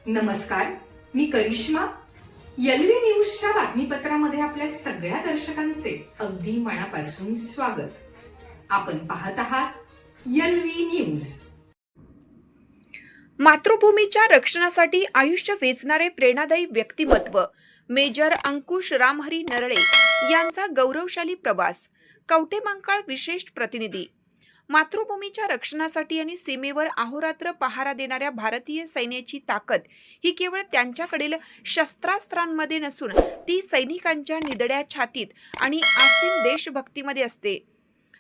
नमस्कार, मी करिश्मा. एलव्ही न्यूजच्या बातमीपत्रामध्ये आपल्या सगळ्या दर्शकांचे अगदी मनापासून स्वागत. आपण पाहत आहात एलव्ही न्यूज. मातृभूमीच्या रक्षणासाठी आयुष्य वेचणारे प्रेरणादायी व्यक्तिमत्व मेजर अंकुश रामहरी नरळे यांचा गौरवशाली प्रवास. कवठेमहांकाळ विशेष प्रतिनिधी. मातृभूमीच्या रक्षणासाठी आणि सीमेवर अहोरात्र पहारा देणाऱ्या भारतीय सैन्याची ताकद ही केवळ त्यांच्याकडील शस्त्रास्त्रांमध्ये नसून ती सैनिकांच्या निधड्या छातीत आणि आसीम देशभक्तीमध्ये असते.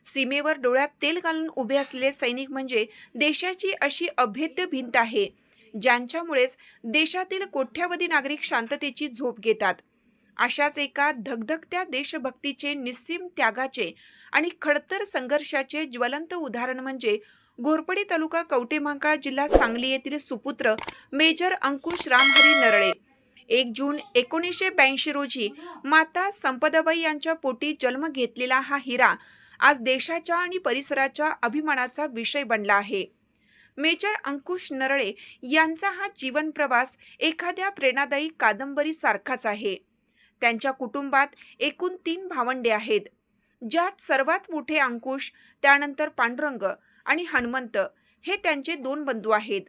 सीमेवर डोळ्यात तेल घालून उभे असलेले सैनिक म्हणजे देशाची अशी अभेद्य भिंत आहे ज्यांच्यामुळेच देशातील कोट्यावधी नागरिक शांततेची झोप घेतात. अशाच एका धगधगत्या देशभक्तीचे, निस्सीम त्यागाचे आणि खडतर संघर्षाचे ज्वलंत उदाहरण म्हणजे घोरपडी तालुका, कवठेमहांकाळ जिल्हा, सांगली येथील सुपुत्र मेजर अंकुश रामहरी नरळे. 1 जून 1982 रोजी माता संपदाबाई यांच्या पोटी जन्म घेतलेला हा हिरा आज देशाच्या आणि परिसराच्या अभिमानाचा विषय बनला आहे. मेजर अंकुश नरळे यांचा हा जीवन प्रवास एखाद्या प्रेरणादायी कादंबरी सारखाच आहे. त्यांच्या कुटुंबात एकूण 3 भावंडे आहेत, ज्यात सर्वात मोठे अंकुश, त्यानंतर पांडुरंग आणि हनुमंत हे त्यांचे 2 बंधू आहेत.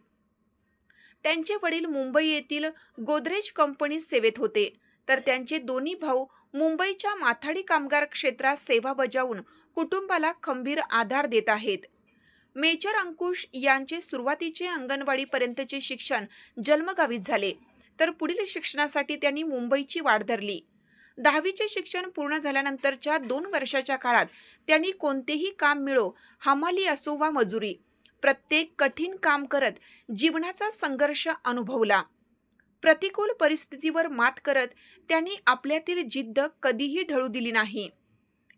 त्यांचे वडील मुंबई येथील गोदरेज कंपनीत सेवेत होते, तर त्यांचे दोन्ही भाऊ मुंबईच्या माथाडी कामगार क्षेत्रात सेवा बजावून कुटुंबाला खंबीर आधार देत आहेत. मेजर अंकुश यांचे सुरुवातीचे अंगणवाडीपर्यंतचे शिक्षण जन्मगावीच झाले, तर पुढील शिक्षणासाठी त्यांनी मुंबईची वाट धरली. 10वीचे शिक्षण पूर्ण झाल्यानंतरच्या 2 वर्षाच्या काळात त्यांनी कोणतेही काम मिळो, हमाली असो वा मजुरी, प्रत्येक कठीण काम करत जीवनाचा संघर्ष अनुभवला. प्रतिकूल परिस्थितीवर मात करत त्यांनी आपल्यातील जिद्द कधीही ढळू दिली नाही.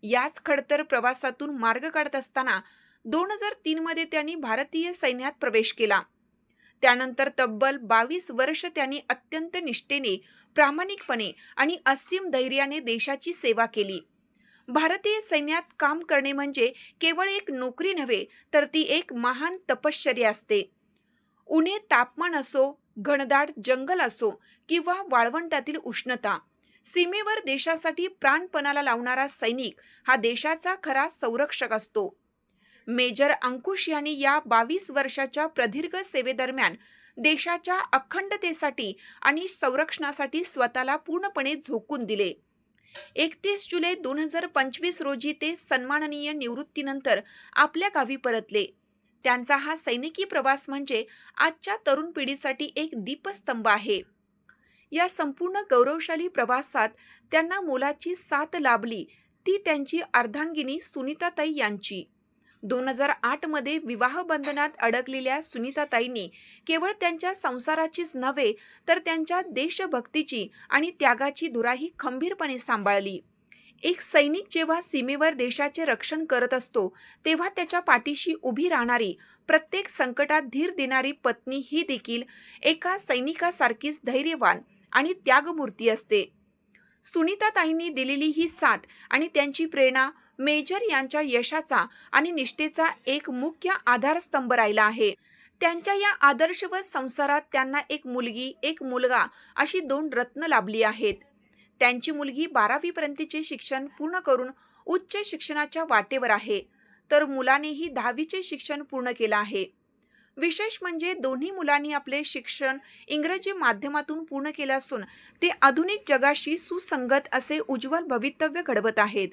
याच खडतर प्रवासातून मार्ग काढत असताना 2003 मध्ये त्यांनी भारतीय सैन्यात प्रवेश केला. त्यानंतर तब्बल 22 वर्ष त्यांनी अत्यंत निष्ठेने, प्रामाणिकपणे आणि असीम धैर्याने देशाची सेवा केली. भारतीय सैन्यात काम करणे म्हणजे केवळ एक नोकरी नव्हे, तर ती एक महान तपश्चर्या असते. उन्हे तापमान असो, घनदाट जंगल असो किंवा वाळवंटातील उष्णता, सीमेवर देशासाठी प्राणपणाला लावणारा सैनिक हा देशाचा खरा संरक्षक असतो. मेजर अंकुश यांनी या 22 वर्षाच्या प्रदीर्घ सेवेदरम्यान देशाच्या अखंडतेसाठी आणि संरक्षणासाठी स्वतःला पूर्णपणे झोकून दिले. 31 जुलै 2025 रोजी ते सन्माननीय निवृत्तीनंतर आपल्या गावी परतले. त्यांचा हा सैनिकी प्रवास म्हणजे आजच्या तरुण पिढीसाठी एक दीपस्तंभ आहे. या संपूर्ण गौरवशाली प्रवासात त्यांना मोलाची साथ लाभली, ती त्यांची अर्धांगिनी सुनीताताई यांची. 2008 मध्ये विवाह बंधनात अडकलेल्या सुनीताताईंनी केवळ त्यांच्या संसाराचीच नव्हे, तर त्यांच्या देशभक्तीची आणि त्यागाची धुराही खंबीरपणे सांभाळली. एक सैनिक जेव्हा सीमेवर देशाचे रक्षण करत असतो, तेव्हा त्याच्या पाठीशी उभी राहणारी, प्रत्येक संकटात धीर देणारी पत्नी ही देखील एका सैनिकासारखीच धैर्यवान आणि त्यागमूर्ती असते. सुनीताताईंनी दिलेली ही साथ आणि त्यांची प्रेरणा मेजर यांच्या यशाचा आणि निष्ठेचा एक मुख्य आधारस्तंभ राहिला आहे. त्यांच्या या आदर्शवत संसारात त्यांना एक मुलगी, एक मुलगा अशी 2 रत्न लाभली आहेत. त्यांची मुलगी 12वी पर्यंतचे शिक्षण पूर्ण करून उच्च शिक्षणाच्या वाटेवर आहे, तर मुलानेही 10वीचे शिक्षण पूर्ण केले आहे. विशेष म्हणजे दोन्ही मुलांनी आपले शिक्षण इंग्रजी माध्यमातून पूर्ण केले असून ते आधुनिक जगाशी सुसंगत असे उज्ज्वल भवितव्य घडवत आहेत.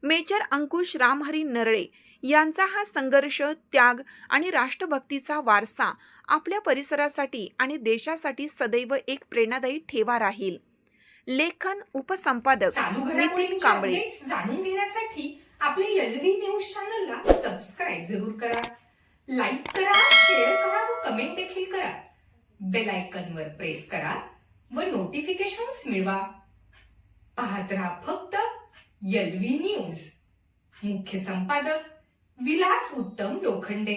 मेजर अंकुश रामहरी नरळे यांचा हा संघर्ष, त्याग आणि राष्ट्रभक्तीचा वारसा आपल्या परिसरासाठी आणि देशासाठी सदैव एक प्रेरणादायी ठेवा राहील. लेखन उपसंपादक नितीन कांबळे. जाणून घेण्यासाठी आपल्या एलव्ही न्यूज चॅनलला सबस्क्राईब जरूर करा, लाईक करा, शेअर करा व कमेंट देखील करा. बेल आयकॉनवर प्रेस करा व नोटिफिकेशन्स मिळवा. पाहत रहा फक्त एलव्ही न्यूज. मुख्य संपादक विलास उत्तम लोखंडे.